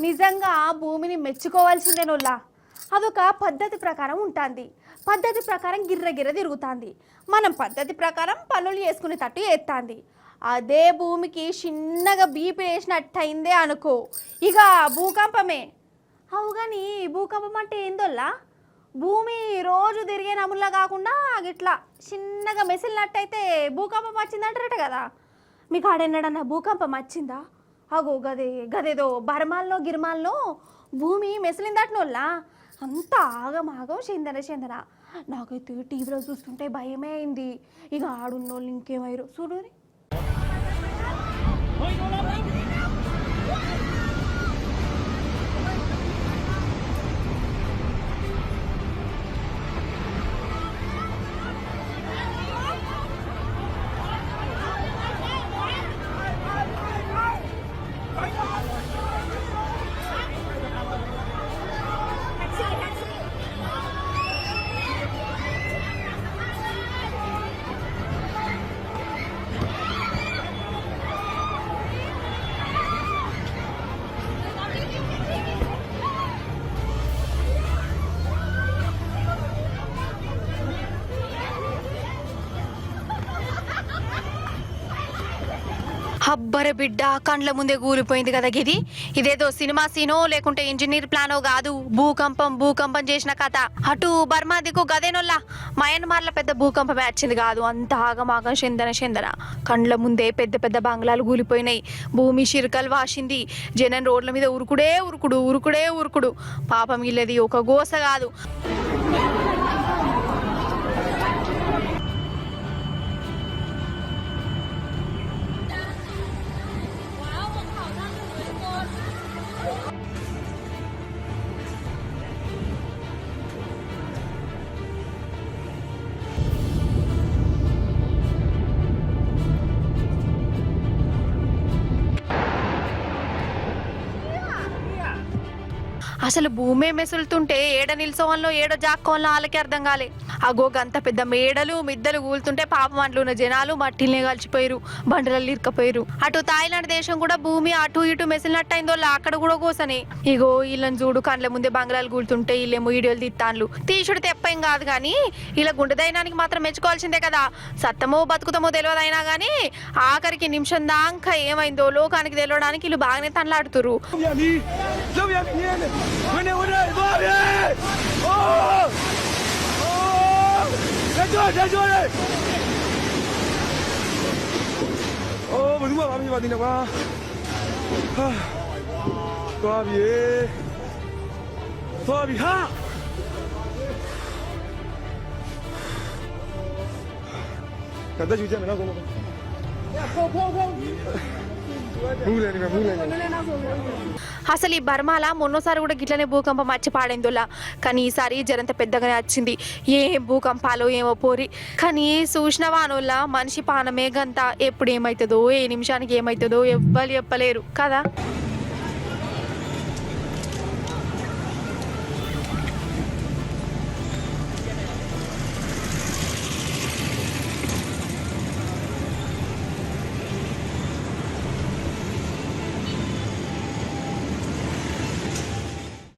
నిజంగా భూమిని మెచ్చుకోవాల్సిందేనోళ్ళ. అదొక పద్ధతి ప్రకారం ఉంటుంది. పద్ధతి ప్రకారం గిర్ర తిరుగుతుంది. మనం పద్ధతి ప్రకారం పనులు చేసుకునేటట్టు చేస్తుంది. అదే భూమికి చిన్నగా బీపీ వేసినట్టు అయిందే అనుకో, ఇక భూకంపమే. అవు కానీ భూకంపం అంటే ఏందోల్లా? భూమి రోజు తిరిగే నముల్లా కాకుండా ఇట్లా చిన్నగా మెసిలినట్టయితే భూకంపం వచ్చిందంటారట కదా. మీకు ఆడెన్నడన్నా భూకంపం వచ్చిందా? అగో గదేదో బర్మాల్లో గిర్మాల్లో భూమి మెసిలిందటనోళ్ళ. అంత ఆగమాగం చెందన నాకైతే టీవీలో చూస్తుంటే భయమే అయింది. ఇక ఆడున్నోళ్ళు ఇంకేమయ్యారు చూడు. అబ్బరే బిడ్డ, కండ్ల ముందే కూలిపోయింది కదా గిది. ఇదేదో సినిమా సీనో లేకుంటే ఇంజనీర్ ప్లానో కాదు. భూకంపం చేసిన కథ. అటు బర్మా దిక్కు గదేనోల్లా మయన్మార్ల పెద్ద భూకంపమే వచ్చింది కాదు. అంత ఆగమాగం చెందన కండ్ల ముందే పెద్ద పెద్ద బంగ్లాలు కూలిపోయినాయి. భూమి చిరకలు వాసింది. జనం రోడ్ల మీద ఉరుకుడు. పాపం ఇల్లది ఒక గోస కాదు. అసలు భూమే మెసులుతుంటే ఏడ నిల్చోవన్లో ఏడ జాక్కోవాలో వాళ్ళకి అర్థం కాలే. అగో గంత పెద్ద మేడలు మిద్దలు కూలుతుంటే పాపం అంట్లో ఉన్న జనాలు మట్టిల్నే కలిసిపోయారు, బండలలో ఇరుకపోయారు. అటు థాయిలాండ్ దేశం కూడా భూమి అటు ఇటు మెసిలినట్టయిందో అక్కడ కూడా కోసనే. ఇగో వీళ్ళని చూడు, కండ్ల ముందే బంగ్లాలు కూలుతుంటే వీళ్ళేమో వీడియోలు తీస్తాన్లు. తీసుడు తెప్పేం కాదు కానీ ఇలా గుండెదైనానికి మాత్రం మెచ్చుకోవాల్సిందే కదా. సత్తమో బతుకుతామో తెలియదైనా కానీ ఆఖరికి నిమిషం దాకా ఏమైందో లోకానికి తెలియడానికి వీళ్ళు బాగానే తనలాడుతురు. అసలు ఈ బర్మాల మొన్నోసారి కూడా గిట్లనే భూకంపం వచ్చి పాడైందోలా. కానీ ఈసారి జరంత పెద్దగానే వచ్చింది. ఏం భూకంపాలో ఏమో పోరి. కానీ చూసినవా అనోళ్ళ మనిషి పానమే గంత. ఎప్పుడు ఏమవుతుందో ఏ నిమిషానికి ఏమవుతుందో ఎవ్వరు చెప్పలేరు కదా.